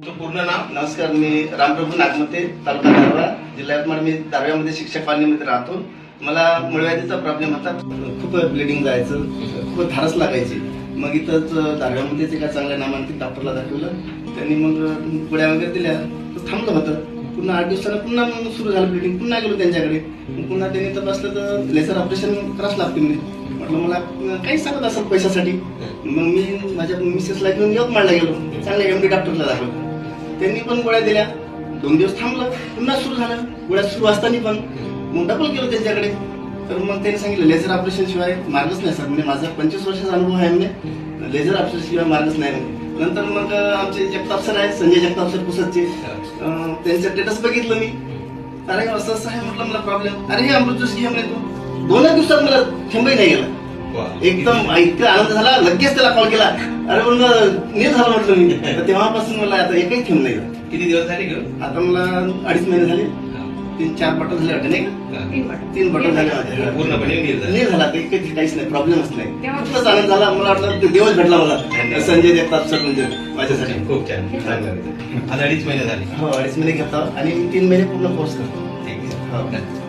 पूर्ण नाव? नमस्कार, मी रामप्रभू नागमते, तालुका दारव्हा, जिल्हा यवतमाळ. मी दारव्यामध्ये शिक्षक कॉलनीमध्ये राहतो. मला मुळव्याधीचा प्रॉब्लेम होता. खूप ब्लिडिंग जायचं, खूप धारच लागायची. मग इथंच दारव्यामध्येच एका चांगल्या नामांकित डॉक्टरला दाखवलं. त्यांनी मग गोळ्या वगैरे दिल्या, थांबलं होतं. पुन्हा 8 दिवसानं पुन्हा मग सुरू झालं ब्लिडिंग. पुन्हा गेलो त्यांच्याकडे. पुन्हा त्यांनी तपासलं तर लेझर ऑपरेशन करावंच लागते. म्हटलं मला काही सांगत असेल पैशासाठी. मग मी माझ्या मिसेसला घेऊन यवतमाळला गेलो. चांगल्या MD डॉक्टरला दाखवलं. त्यांनी पण गोळ्या दिल्या. 2 दिवस थांबलं, पुन्हा सुरू झालं. गोळ्या सुरू असताना पण मग डबल गेलो त्यांच्याकडे. तर मग त्यांनी सांगितलं लेझर ऑपरेशन शिवाय मार्गच नाही सर. म्हणजे माझा 25 वर्षाचा अनुभव आहे. म्हणजे लेझर ऑपरेशन शिवाय मार्गच नाही. नंतर मग आमचे जगताप सर आहेत, संजय जगताप सर पुसदचे, त्यांचं स्टेटस बघितलं मी. अरे असं असं आहे म्हटलं मला प्रॉब्लेम. अरे हे अमृत ज्यूस घे म्हणे तू. 2 दिवसात मला थेंबही नाही गेला. एकदम इतका आनंद झाला. लगेच त्याला कॉल केला. अरे म्हणून नीट झालं म्हटलं मी. तर तेव्हापासून मला आता एकही थेंब नाही गेला. किती दिवस झाले घेऊन? आता मला 2.5 महिने झाले. 3-4 बॉटल झाले वाटतं नाही का? 3 बॉटल झाले. पूर्णपणे नीट झाला. काहीच नाही, प्रॉब्लेमच नाही. खूपच आनंद झाला. मला वाटलं देवच भेटला मला. संजय जगताप सर म्हणजे माझ्यासाठी खूप छान. आज 2.5 महिने झाले. हो, 2.5 महिने घेतो आणि 3 महिने पूर्ण कोर्स करतो. ठीक आहे.